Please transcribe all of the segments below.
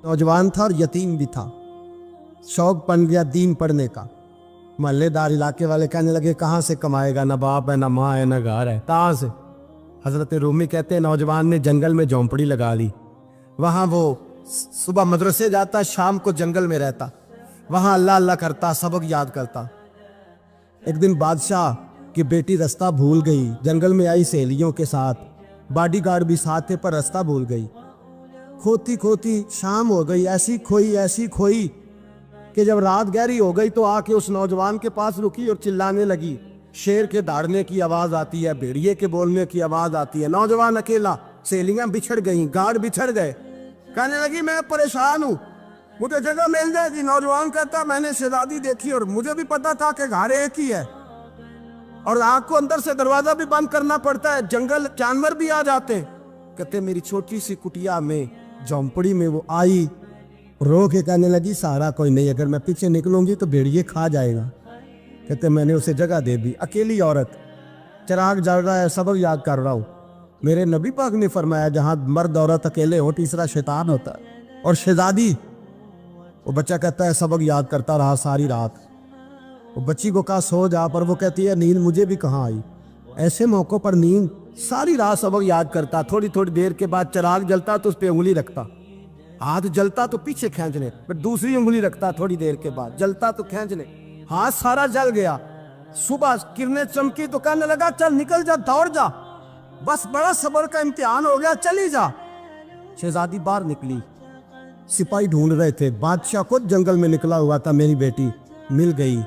नौजवान था और यतीम भी था। शौक बन गया दीन पढ़ने का। महल्लेदार इलाके वाले कहने लगे कहाँ से कमाएगा, ना बाप है, ना माँ है, ना घर है, कहाँ से। हजरत रूमी कहते हैं नौजवान ने जंगल में झोंपड़ी लगा ली। वहाँ वो सुबह मदरसे जाता, शाम को जंगल में रहता, वहाँ अल्लाह अल्लाह करता, सबक याद करता। एक दिन बादशाह की बेटी रास्ता भूल गई, जंगल में आई सहेलियों के साथ, बॉडीगार्ड भी साथ थे पर रास्ता भूल गई। खोती खोती शाम हो गई, ऐसी खोई कि जब रात गहरी हो गई तो आके उस नौजवान के पास रुकी और चिल्लाने लगी। शेर के दहाड़ने की आवाज आती है, भेड़िए के बोलने की आवाज आती है। नौजवान अकेला, सहेलियां बिछड़ गई, गार्ड बिछड़ गए। कहने लगी मैं परेशान हूँ, मुझे जगह मिल जाएगी। नौजवान कहता मैंने शहजादी देखी और मुझे भी पता था कि घर एक ही है और आग को अंदर से दरवाजा भी बंद करना पड़ता है, जंगल जानवर भी आ जाते हैं। कहते मेरी छोटी सी कुटिया में, झोंपड़ी में वो आई, रो के कहने लगी सहारा कोई नहीं, अगर मैं पीछे निकलूंगी तो भेड़िए खा जाएगा। कहते मैंने उसे जगह दे दी। अकेली औरत, चिराग जल रहा है, सबक याद कर रहा हूँ। मेरे नबी पाक ने फरमाया जहाँ मर्द औरत अकेले हो तीसरा शैतान होता है। और शहजादी, वो बच्चा कहता है सबक याद करता रहा सारी रात। वो बच्ची को कहा सो जा, पर वो कहती है नींद मुझे भी कहाँ आई। ऐसे मौक़ों पर नींद, सारी रात सबक याद करता। थोड़ी थोड़ी देर के बाद चिराग जलता तो उस पर उंगली रखता, हाथ जलता तो पीछे खींचने, फिर दूसरी उंगली रखता, थोड़ी देर के बाद जलता तो खींचने, हाथ सारा जल गया। सुबह किरणें चमकी तो कहने लगा चल निकल जा, दौड़ जा, बस बड़ा सब्र का इम्तिहान हो गया, चली जा। शहजादी बाहर निकली, सिपाही ढूंढ रहे थे। बादशाह खुद जंगल में निकला हुआ था, मेरी बेटी मिल गई।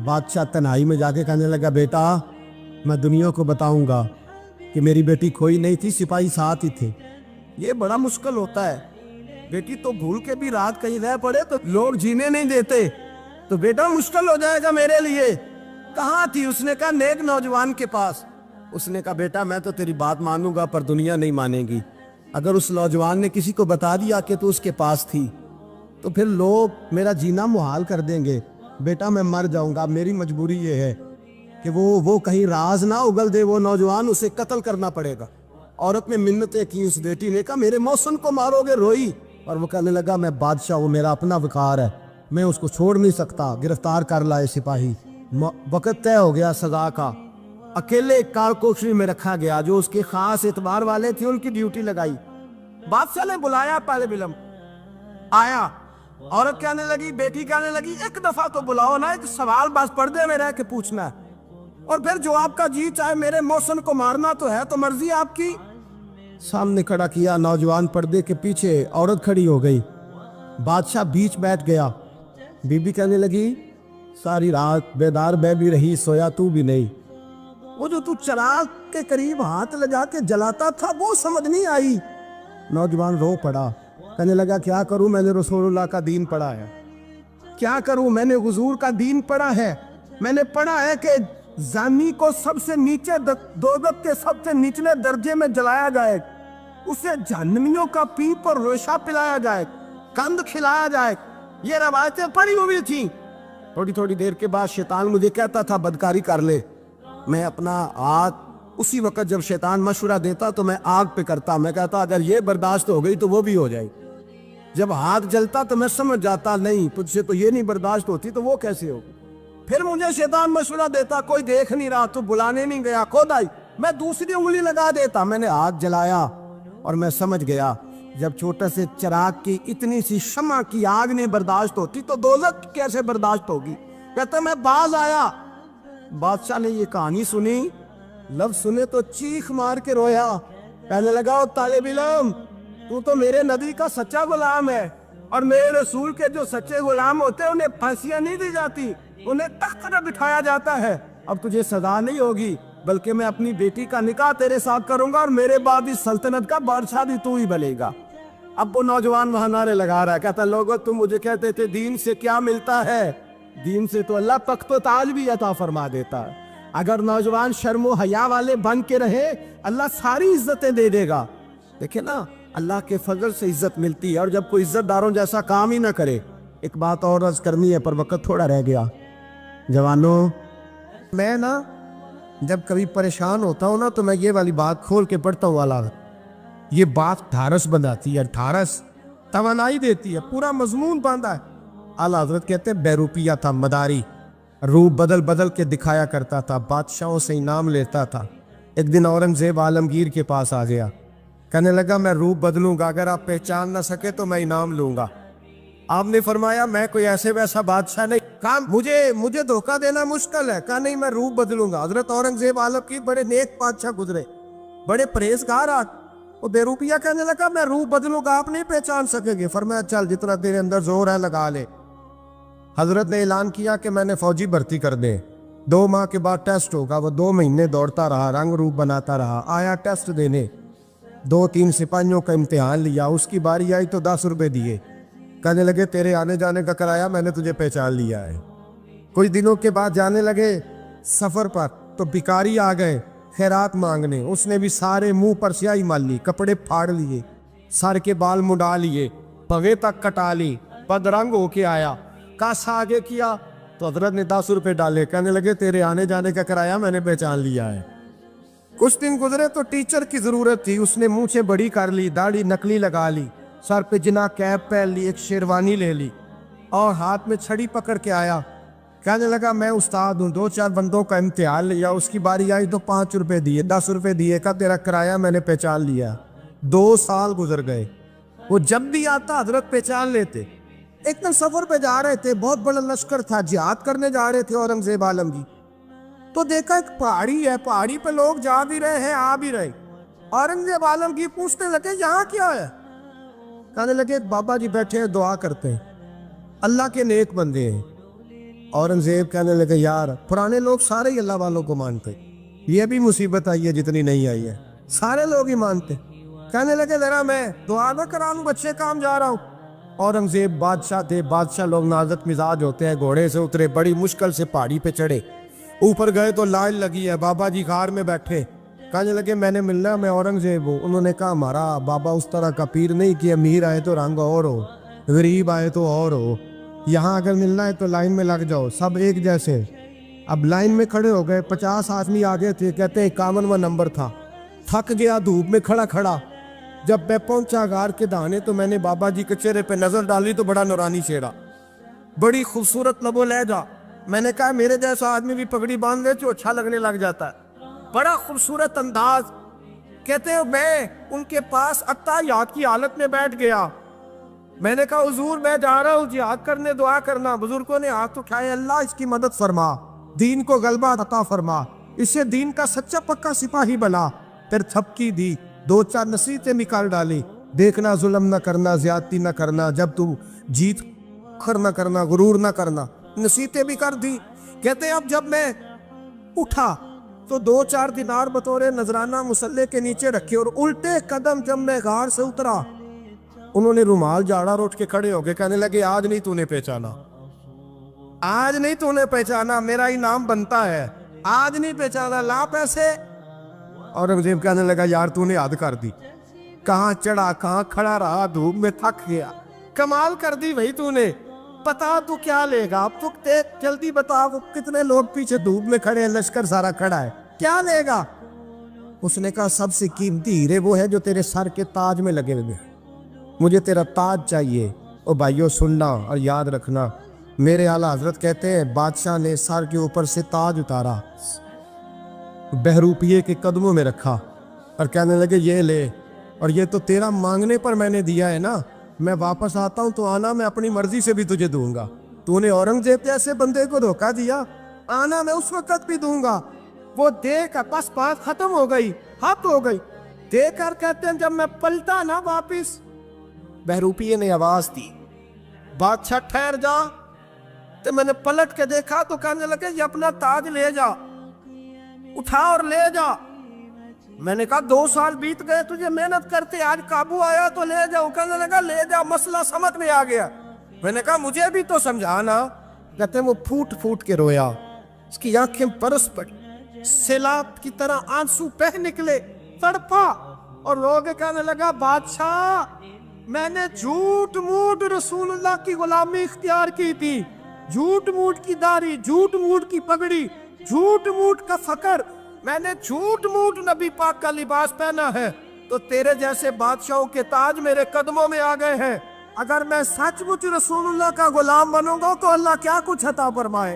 बादशाह तन्हाई में जाके कहने लगा बेटा मैं दुनिया को बताऊंगा कि मेरी बेटी खोई नहीं थी, सिपाही साथ ही थे। ये बड़ा मुश्किल होता है, बेटी तो भूल के भी रात कहीं रह पड़े तो लोग जीने नहीं देते, तो बेटा मुश्किल हो जाएगा मेरे लिए। कहाँ थी? उसने कहा नेक नौजवान के पास। उसने कहा बेटा मैं तो तेरी बात मानूंगा पर दुनिया नहीं मानेगी। अगर उस नौजवान ने किसी को बता दिया कि तू उसके पास थी तो फिर लोग मेरा जीना मुहाल कर देंगे। बेटा मैं मर जाऊंगा, मेरी मजबूरी ये है कि वो कहीं राज ना उगल दे वो नौजवान, उसे कत्ल करना पड़ेगा। औरत ने मिन्नतें की, उस बेटी ने कहा मेरे मौसम को मारोगे, रोई। और वो कहने लगा मैं बादशाह, वो मेरा अपना वकार है, मैं उसको छोड़ नहीं सकता। गिरफ्तार कर लाए सिपाही। वक्त तय हो गया सजा का। अकेले कारकोशरी में रखा गया, जो उसके खास एतबार वाले थे उनकी ड्यूटी लगाई। बादशाह ने बुलाया, पहले बिलम आया। औरत कहने लगी, बेटी कहने लगी एक दफा तो बुलाओ ना, एक सवाल बस पर्दे में रह के पूछना है और फिर जो आपका जी चाहे, मेरे मौसम को मारना तो है, तो मर्जी आपकी। सामने खड़ा किया, नौजवान पर्दे के पीछे, औरत खड़ी हो गई। बादशाह बीच बैठ गया। बीबी कहने लगी सारी रात बेदार मैं भी रही, सोया तू भी नहीं। वो जो तू चिराग के करीब हाथ लगा के जलाता था वो समझ नहीं आई। नौजवान रो पड़ा, कहने लगा क्या करूं, मैंने रसूलुल्लाह का दीन पढ़ा है, क्या करूं, मैंने हुजूर का दीन पढ़ा है। मैंने पढ़ा है कि जानी को सबसे नीचे दोज़ख के सबसे निचले दर्जे में जलाया जाए, उसे जहन्नमियों का पीप और रेशा पिलाया जाए, कंद खिलाया जाए। ये रवायतें पड़ी हुई थी। थोड़ी थोड़ी देर के बाद शैतान मुझे कहता था बदकारी कर ले। मैं अपना हाथ उसी वक्त जब शैतान मशवरा देता तो मैं आग पे करता। मैं कहता अगर ये बर्दाश्त हो गई तो वो भी हो जाएगी। जब हाथ जलता तो मैं समझ जाता नहीं तुझसे तो ये नहीं बर्दाश्त होती तो वो कैसे होगी। फिर मुझे शैतान मशवरा देता कोई देख नहीं रहा, तो बुलाने नहीं गया, खुद आई, मैं दूसरी उंगली लगा देता। मैंने हाथ जलाया और मैं समझ गया जब छोटे से चिराग की इतनी सी शमा की आग नहीं बर्दाश्त होती तो दोज़ख कैसे बर्दाश्त होगी। कहता मैं बाज आया। बादशाह ने ये कहानी सुनी, लफ्ज सुने तो चीख मार के रोया। कहने लगा तालिब इल्म तू तो मेरे नबी का सच्चा गुलाम है, और मेरे रसूल के जो सच्चे गुलाम होते हैं उन्हें फांसियां नहीं दी जाती, उन्हें तख्त पर बिठाया जाता है। अब तुझे सजा नहीं होगी बल्कि मैं अपनी बेटी का निकाह तेरे साथ करूंगा और मेरे बाद इस सल्तनत का बादशाह भी तू ही बनेगा। अब वो नौजवान वहां नारे लगा रहा है, कहता लोगों तुम मुझे कहते थे दीन से क्या मिलता है, दीन से तो अल्लाह तख्त व ताज भी अता फरमा देता है। अगर नौजवान शर्मो हया वाले बन के रहे अल्लाह सारी इज्जतें दे देगा। देखे ना अल्लाह के फजल से इज्जत मिलती है, और जब कोई इज्जतदारों जैसा काम ही ना करे। एक बात और अर्ज करनी है पर वक्त थोड़ा रह गया। जवानों मैं ना जब कभी परेशान होता हूँ ना तो मैं ये वाली बात खोल के पढ़ता हूँ वाला, ये बात ढारस बनाती है। ढारस توانائی دیتی ہے, پورا مضمون باندھا ہے. اعلیٰ حضرت کہتے ہیں بہروپیہ تھا, مداری, روپ بدل بدل کے دکھایا کرتا تھا, بادشاہوں سے انعام لیتا تھا. ایک دن اورنگزیب عالمگیر کے پاس آ گیا, کہنے لگا میں روپ بدلوں گا, اگر آپ پہچان نہ سکے تو میں انعام لوں گا. آپ نے فرمایا میں کوئی ایسے ویسا بادشاہ نہیں, کہا مجھے دھوکہ دینا مشکل ہے. کہا نہیں میں روپ بدلوں گا. حضرت اورنگزیب عالمگیر بڑے نیک بادشاہ گزرے, بڑے پرہیزگار. وہ بہروپیہ کہنے لگا میں روپ بدلوں گا, آپ نہیں پہچان سکیں گے. فرمایا چل جتنا تیرے اندر زور ہے لگا لے. حضرت نے اعلان کیا کہ میں نے فوجی بھرتی کر دیں, 2 ماہ کے بعد ٹیسٹ ہوگا. وہ 2 مہینے دوڑتا رہا, رنگ روپ بناتا رہا, آیا ٹیسٹ دینے, 2-3 سپاہیوں کا امتحان لیا. اس کی باری آئی تو 10 روپے دیے, کہنے لگے تیرے آنے جانے کا کرایہ میں نے تجھے پہچان لیا ہے. کچھ دنوں کے بعد جانے لگے سفر پر, تو بھکاری آ گئے خیرات مانگنے. اس نے بھی سارے منہ پر سیاہی مال لی, کپڑے پھاڑ لیے, سر کے بال مڈا لیے, پگے تک کٹا لی, بدرنگ ہو کے آیا. کاسا آگے کیا تو حضرت نے 10 روپے ڈالے, کہنے لگے تیرے آنے جانے کا کرایہ میں نے پہچان لیا ہے. کچھ دن گزرے تو ٹیچر کی ضرورت تھی. اس نے مونچھیں بڑی کر لی, داڑھی نکلی لگا لی, سر پہ جنا کیپ پہن لی, ایک شیروانی لے لی اور ہاتھ میں چھڑی پکڑ کے آیا. کہنے لگا میں استاد ہوں, 2-4 بندوں کا امتحان لیا. اس کی باری آئی تو 5 روپے دیے, 10 روپے دیے, کہا تیرا کرایہ میں نے پہچان لیا. 2 سال گزر گئے. وہ جب بھی آتا حضرت پہچان لیتے. ایک دن سفر پہ جا رہے تھے, بہت بڑا لشکر تھا, جہاد کرنے جا رہے تھے اورنگزیب عالمگیر. تو دیکھا ایک پہاڑی ہے, پہاڑی پہ لوگ جا بھی رہے ہیں آ بھی رہے. اورنگزیب عالمگیر پوچھنے لگے یہاں کیا ہے؟ کہنے لگے بابا جی بیٹھے ہیں دعا کرتے ہیں, اللہ کے نیک بندے ہیں. اورنگزیب کہنے لگے یار پرانے لوگ سارے ہی اللہ والوں کو مانتے, یہ بھی مصیبت آئی ہے جتنی نہیں آئی ہے, سارے لوگ ہی مانتے. کہنے لگے ذرا میں دعا نہ کرا لوں, بچے کام جا رہا ہوں. اورنگزیب بادشاہ تھے, بادشاہ لوگ نازک مزاج ہوتے ہیں. گھوڑے سے اترے, بڑی مشکل سے پہاڑی پہ چڑھے, اوپر گئے تو لائن لگی ہے. بابا جی غار میں بیٹھے, کہنے لگے میں نے ملنا, میں اورنگزیب ہوں. انہوں نے کہا ہمارا بابا اس طرح کا پیر نہیں کہ امیر آئے تو رنگ اور ہو, غریب آئے تو اور ہو. یہاں اگر ملنا ہے تو لائن میں لگ جاؤ, سب ایک جیسے. اب لائن میں کھڑے ہو گئے, 50 آدمی آگے تھے, کہتے ہیں 51واں نمبر تھا. تھک گیا دھوپ میں کھڑا کھڑا. جب میں پہنچا غار کے دہانے تو میں نے بابا جی کے چہرے پہ نظر ڈالی تو بڑا نورانی چہرہ, بڑی خوبصورت لب و لہجہ. میں نے کہا میرے جیسا آدمی بھی پگڑی باندھ لے تو اچھا لگنے لگ جاتا ہے, بڑا خوبصورت انداز. کہتے ہیں میں ان کے پاس اتحیات کی حالت میں بیٹھ گیا. میں نے کہا حضور میں جا رہا ہوں جہاد کرنے, دعا کرنا. بزرگوں نے ہاتھ اٹھائے, اللہ اس کی مدد فرما, دین کو غلبہ عطا فرما, اسے دین کا سچا پکا سپاہی بنا. پھر تھپکی دی, 2-4 نصیحتیں نکال ڈالی, دیکھنا ظلم نہ کرنا, زیادتی نہ کرنا, جب تم جیت کر نہ کرنا, غرور نہ کرنا, نصیحتیں بھی کر دی. کہتے ہیں اب جب میں اٹھا تو 2-4 دینار بطور نذرانہ مسلح کے نیچے رکھے, اور الٹے قدم جب میں غار سے اترا انہوں نے رومال جھاڑا اور اٹھ کے کھڑے ہو گئے. کہنے لگے آج نہیں تو نے پہچانا, آج نہیں تو نے پہچانا, میرا انعام بنتا ہے, آج نہیں پہچانا, لا پیسے. اورنگزیب کہنے لگا یار تو نے حد کر دی, کہاں چڑھا کہاں کھڑا رہا, دھوپ میں تھک گیا, کمال کر دی بھائی تو نے. پتا تو کیا لے گا, اب تو جلدی بتا, وہ کتنے لوگ پیچھے دھوپ میں کھڑے ہیں, لشکر سارا کھڑا ہے, کیا لے گا؟ اس نے کہا سب سے قیمتی ہیرے وہ ہے جو تیرے سر کے تاج میں لگے ہوئے, مجھے تیرا تاج چاہیے. او بھائیو سننا اور یاد رکھنا, میرے اعلیٰ حضرت کہتے ہیں بادشاہ نے سر کے اوپر سے تاج اتارا, بہروپیے کے قدموں میں رکھا اور کہنے لگے یہ لے, اور یہ تو تیرا مانگنے پر میں نے دیا ہے نا, میں واپس آتا ہوں تو آنا میں اپنی مرضی سے بھی تجھے دوں گا. تو نے اورنگزیب جیسے بندے کو دھوکہ دیا, آنا میں اس وقت بھی دوں گا. وہ دے کر بس بات ختم ہو گئی, حق ہو گئی. دے کر کہتے ہیں جب میں پلٹا نا واپس, بہروپیے نے آواز دی بادشاہ ٹھہر جا. تو میں نے پلٹ کے دیکھا تو کہنے لگے یہ اپنا تاج لے جا, اٹھا اور لے جا. میں نے کہا 2 سال بیت گئے تجھے محنت کرتے, آج قابو آیا تو لے جاؤ. کہنے لگا لے جا, مسئلہ سمجھ میں آ گیا. میں نے کہا مجھے بھی تو سمجھانا. کہتے ہیں وہ پھوٹ پھوٹ کے رویا, اس کی آنکھیں برس پڑی, سیلاب کی طرح آنسو بہہ نکلے, تڑپا اور رو کے کہنے لگا بادشاہ میں نے جھوٹ موٹ رسول اللہ کی غلامی اختیار کی تھی, جھوٹ موٹ کی داڑھی, جھوٹ موٹ کی پگڑی, جھوٹ موٹ کا فقر, میں نے جھوٹ موٹ نبی پاک کا لباس پہنا ہے, تو تیرے جیسے بادشاہوں کے تاج میرے قدموں میں آ گئے ہیں. अगर मैं सचमुच रसूलुल्लाह का गुलाम बनूंगा तो अल्लाह क्या कुछ अता फरमाए,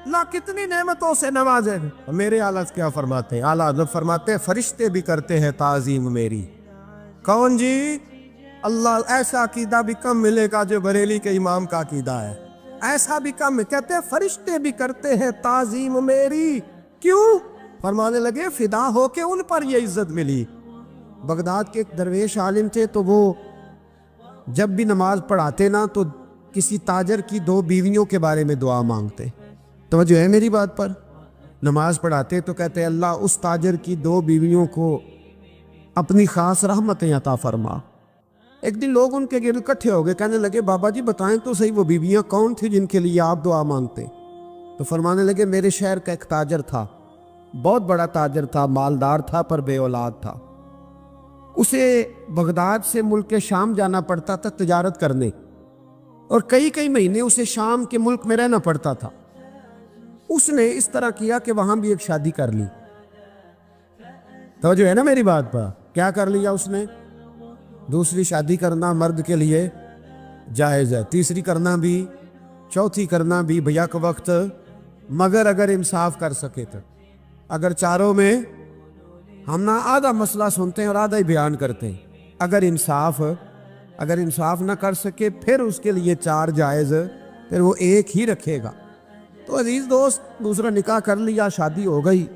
अल्लाह कितनी नेमतों से नवाजे। मेरे आला क्या फरमाते हैं, आला हज़रत फरमाते हैं फरिश्ते भी करते हैं ताज़ीम मेरी। कौन जी? अल्लाह। ऐसा अकीदा भी कम मिलेगा जो बरेली के इमाम का अकीदा है, ऐसा भी कम। कहते हैं फरिश्ते भी करते हैं ताज़ीम मेरी। क्यों? फरमाने लगे फिदा हो के उन पर ये इज्जत मिली। बगदाद के एक दरवेश आलिम थे, तो वो जब भी नमाज पढ़ाते ना तो किसी ताजर की 2 बीवियों के बारे में दुआ मांगते। तवज्जो है मेरी बात पर? नमाज पढ़ाते तो कहते अल्लाह उस ताजर की 2 बीवियों को अपनी खास रहमतें अता फरमा। एक दिन लोग उनके गिर्द इकट्ठे हो गए, कहने लगे बाबा जी बताएं तो सही वो बीवियां कौन थी जिनके लिए आप दुआ मांगते? तो फरमाने लगे मेरे शहर का एक ताजर था, बहुत बड़ा ताजर था, मालदार था पर बे औलाद था। उसे बगदाद से मुल्क शाम जाना पड़ता था तिजारत करने, और कई कई महीने उसे शाम के मुल्क में रहना पड़ता था। उसने इस तरह किया कि वहां भी एक शादी कर ली। तो जो है ना मेरी बात पर, क्या कर लिया उसने? दूसरी शादी करना मर्द के लिए जायज़ है, तीसरी करना भी, चौथी करना भी भैया के वक्त, मगर अगर इंसाफ कर सके तो। अगर चारों में हम ना आधा मसला सुनते हैं और आधा ही बयान करते हैं, अगर इंसाफ ना कर सके फिर उसके लिए 4 जायज़, फिर वो एक ही रखेगा। तो अजीज दोस्त, दूसरा निकाह कर लिया, शादी हो गई।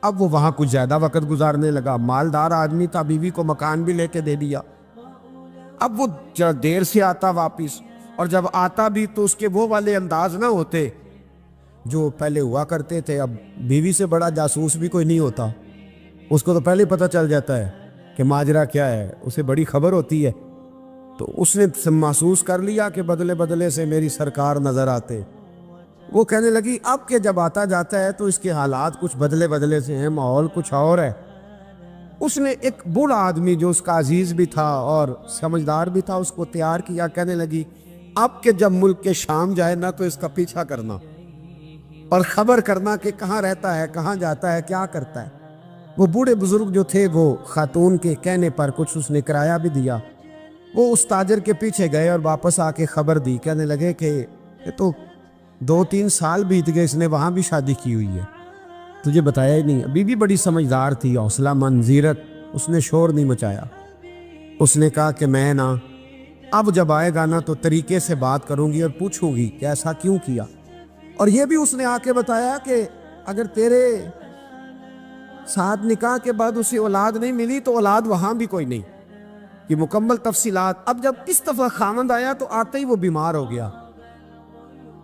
अब वो वहाँ कुछ ज़्यादा वक्त गुजारने लगा, मालदार आदमी था, बीवी को मकान भी लेके दे दिया। अब वो जरा देर से आता वापिस, और जब आता भी तो उसके वो वाले अंदाज ना होते जो पहले हुआ करते थे। अब बीवी से बड़ा जासूस भी कोई नहीं होता, उसको तो पहले पता चल जाता है कि माजरा क्या है, उसे बड़ी खबर होती है। तो उसने महसूस कर लिया कि बदले बदले से मेरी सरकार नज़र आते। वो कहने लगी अब के जब आता जाता है तो इसके हालात कुछ बदले बदले से हैं, माहौल कुछ और है। उसने एक बूढ़ा आदमी जो उसका अजीज़ भी था और समझदार भी था उसको तैयार किया। कहने लगी अब के जब मुल्क के शाम जाए ना तो इसका पीछा करना और ख़बर करना कि कहाँ रहता है, कहाँ जाता है, क्या करता है। वो बूढ़े बुजुर्ग जो थे वो खातून के कहने पर कुछ उसने किराया भी दिया। वो उस ताजर के पीछे गए और वापस आके खबर दी। कहने लगे कि ये तो 2-3 साल बीत गए, इसने वहाँ भी शादी की हुई है, तुझे बताया ही नहीं। बीवी बड़ी समझदार थी, हौसला मंद, ज़ीरत, उसने शोर नहीं मचाया। उसने कहा कि मैं ना अब जब आएगा ना तो तरीके से बात करूँगी और पूछूंगी कि ऐसा क्यों किया। और ये भी उसने आके बताया कि अगर तेरे साथ निकाह के बाद उसे औलाद नहीं मिली तो औलाद वहाँ भी कोई नहीं, कि मुकम्मल तफसीलात। अब जब इस दफ़ा खामद आया तो आते ही वो बीमार हो गया,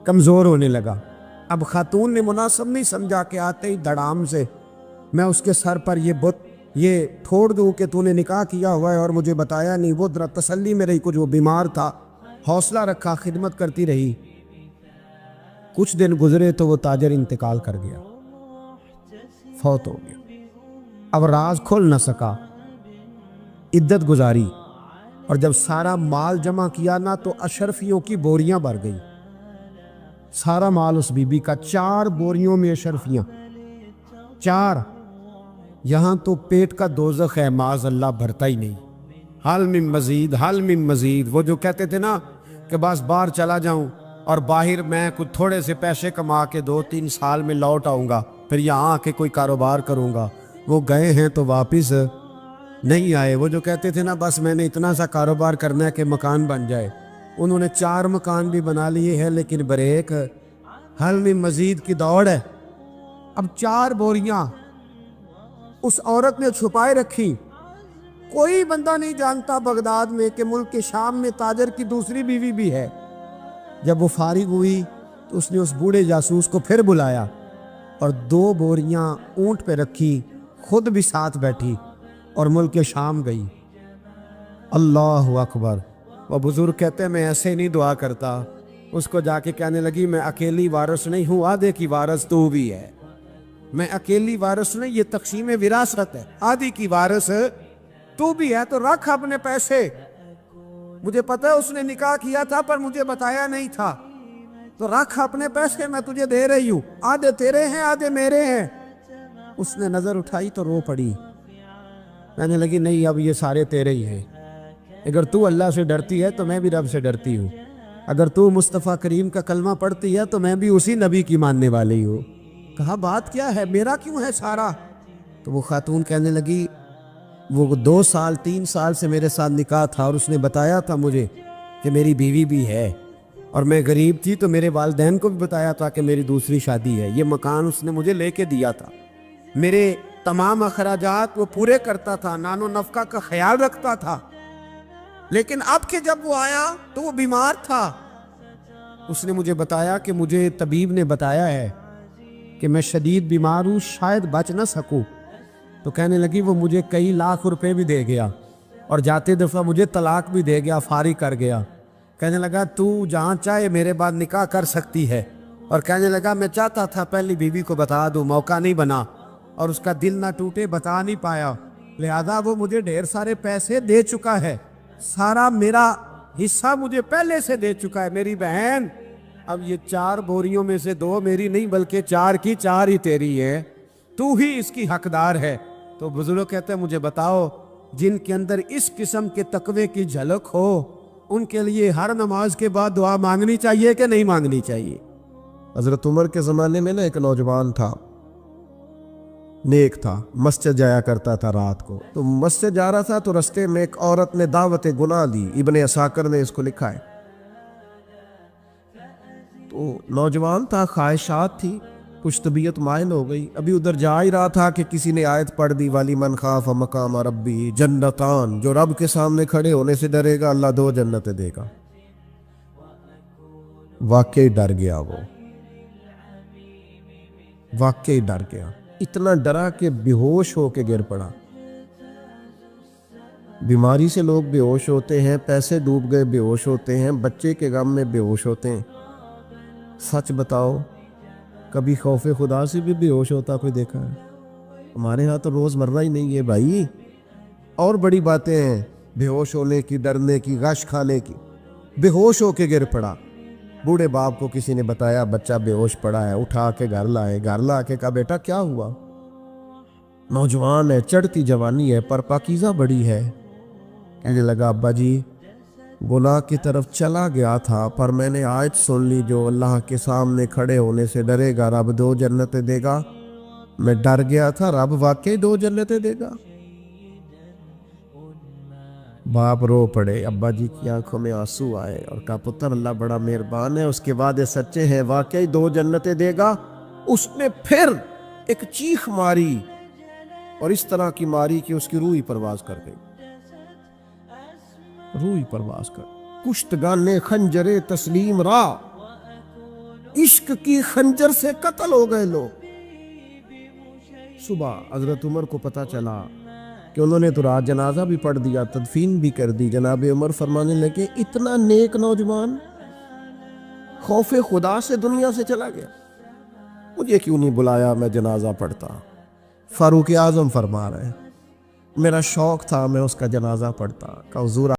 कमज़ोर होने लगा। अब खातून ने मुनासिब नहीं समझा कि आते ही धड़ाम से मैं उसके सर पर ये ठोड़ दूँ कि तूने निकाह किया हुआ है और मुझे बताया नहीं। वो जरा तसल्ली में रही, कुछ वो बीमार था, हौसला रखा, खिदमत करती रही। कुछ दिन गुजरे तो वो ताजर इंतकाल कर गया, फौत हो गया। अब राज खोल न सका, इद्दत गुजारी, और जब सारा माल जमा किया ना तो अशरफियों की बोरियां भर गई। सारा माल उस बीबी का, 4 बोरियों में अशरफियां, 4। यहाँ तो पेट का दोज़ख है, माज़ अल्लाह, भरता ही नहीं। हाल मिन मजीद, हाल मिन मजीद। वो जो कहते थे ना कि बस बाहर चला जाऊं और बाहर मैं कुछ थोड़े से पैसे कमा के 2-3 साल में लौट आऊँगा, फिर यहाँ आके कोई कारोबार करूँगा, वो गए हैं तो वापस नहीं आए। वो जो कहते थे ना बस मैंने इतना सा कारोबार करना है कि मकान बन जाए, उन्होंने 4 मकान भी बना लिए हैं, लेकिन ब्रेक हल में मजीद की दौड़ है। अब 4 बोरियां उस औरत ने छुपाए रखी। कोई बंदा नहीं जानता बगदाद में कि मुल्क के शाम में ताजर की दूसरी बीवी भी है। जब वो फारिग हुई तो उसने उस बूढ़े जासूस को फिर बुलाया और 2 बोरियां ऊंट पे रखी, खुद भी साथ बैठी और मुल्क के शाम गई। अल्लाह अकबर। वो बुजुर्ग कहते हैं मैं ऐसे नहीं दुआ करता। उसको जाके कहने लगी मैं अकेली वारिस नहीं हूँ, आधे की वारिस तू भी है। मैं अकेली वारिस नहीं, ये तक़सीम विरासत है, आधी की वारिस तू भी है। तो रख अपने पैसे, मुझे पता है उसने निकाह किया था पर मुझे बताया नहीं था, तो रख अपने पैसे, मैं तुझे दे रही हूँ, आधे तेरे हैं आधे मेरे हैं। उसने नजर उठाई तो रो पड़ी, कहने लगी नहीं अब ये सारे तेरे ही हैं, اگر تو اللہ سے ڈرتی ہے تو میں بھی رب سے ڈرتی ہوں، اگر تو مصطفیٰ کریم کا کلمہ پڑھتی ہے تو میں بھی اسی نبی کی ماننے والی ہوں۔ کہا بات کیا ہے، میرا کیوں ہے سارا؟ تو وہ خاتون کہنے لگی وہ 2 سال 3 سال سے میرے ساتھ نکاح تھا اور اس نے بتایا تھا مجھے کہ میری بیوی بھی ہے، اور میں غریب تھی تو میرے والدین کو بھی بتایا تھا کہ میری دوسری شادی ہے۔ یہ مکان اس نے مجھے لے کے دیا تھا، میرے تمام اخراجات وہ پورے کرتا تھا، نان و نفقہ کا خیال رکھتا تھا، لیکن اب کہ جب وہ آیا تو وہ بیمار تھا۔ اس نے مجھے بتایا کہ مجھے طبیب نے بتایا ہے کہ میں شدید بیمار ہوں، شاید بچ نہ سکوں۔ تو کہنے لگی وہ مجھے کئی لاکھ روپے بھی دے گیا اور جاتے دفعہ مجھے طلاق بھی دے گیا، فارغ کر گیا۔ کہنے لگا تو جہاں چاہے میرے بعد نکاح کر سکتی ہے، اور کہنے لگا میں چاہتا تھا پہلی بیوی کو بتا دوں، موقع نہیں بنا اور اس کا دل نہ ٹوٹے، بتا نہیں پایا، لہذا وہ مجھے ڈھیر سارے پیسے دے چکا ہے، سارا میرا حصہ مجھے پہلے سے دے چکا ہے۔ میری بہن اب یہ 4 بوریوں میں سے 2 میری نہیں بلکہ 4 کی 4 ہی تیری ہے، تو ہی اس کی حقدار ہے۔ تو بزرگ کہتے ہیں مجھے بتاؤ جن کے اندر اس قسم کے تقوی کی جھلک ہو ان کے لیے ہر نماز کے بعد دعا مانگنی چاہیے کہ نہیں مانگنی چاہیے؟ حضرت عمر کے زمانے میں ایک نوجوان تھا، نیک تھا، مسجد جایا کرتا تھا رات کو۔ تو مسجد جا رہا تھا تو رستے میں ایک عورت نے دعوت گناہ دی، ابن عساکر نے اس کو لکھا ہے۔ تو نوجوان تھا، خواہشات تھی، کچھ طبیعت مائل ہو گئی، ابھی ادھر جا ہی رہا تھا کہ کسی نے آیت پڑھ دی والی من خاف مقام ربی جنتان، جو رب کے سامنے کھڑے ہونے سے ڈرے گا اللہ 2 جنتیں دے گا۔ واقعی ڈر گیا، وہ واقعی ڈر گیا، اتنا ڈرا کہ بے ہوش ہو کے گر پڑا۔ بیماری سے لوگ بے ہوش ہوتے ہیں، پیسے ڈوب گئے بے ہوش ہوتے ہیں، بچے کے غم میں بے ہوش ہوتے ہیں۔ سچ بتاؤ کبھی خوف خدا سے بھی بے ہوش ہوتا کوئی دیکھا ہے؟ ہمارے ہاں تو روز مرہ ہی نہیں ہے بھائی، اور بڑی باتیں ہیں بے ہوش ہونے کی، ڈرنے کی، غش کھانے کی۔ بے ہوش ہو کے گر پڑا، بوڑھے باپ کو کسی نے بتایا بچہ بے ہوش پڑا ہے، اٹھا کے گھر لائے، گھر لا کے کہا بیٹا کیا ہوا؟ نوجوان ہے، چڑھتی جوانی ہے پر پاکیزہ بڑی ہے۔ کہنے لگا ابا جی گناہ کی طرف چلا گیا تھا پر میں نے آیت سن لی جو اللہ کے سامنے کھڑے ہونے سے ڈرے گا رب 2 جنتیں دے گا، میں ڈر گیا تھا، رب واقعی 2 جنتیں دے گا۔ باپ رو پڑے، ابا جی کی آنکھوں میں آنسو آئے اور کہا پتر اللہ بڑا مہربان ہے، اس کے وعدے سچے ہیں، واقعی 2 جنتیں دے گا۔ اس نے پھر ایک چیخ ماری اور اس طرح کی ماری کہ اس کی روح ہی پرواز کر گئی، روح ہی پرواز کر۔ کشتگان خنجر تسلیم را، عشق کی خنجر سے قتل ہو گئے لوگ۔ صبح حضرت عمر کو پتہ چلا کہ انہوں نے تو رات جنازہ بھی پڑھ دیا، تدفین بھی کر دی۔ جناب عمر فرمانے لگے اتنا نیک نوجوان خوف خدا سے دنیا سے چلا گیا، مجھے کیوں نہیں بلایا میں جنازہ پڑھتا؟ فاروق اعظم فرما رہے ہیں میرا شوق تھا میں اس کا جنازہ پڑھتا۔ کہ حضور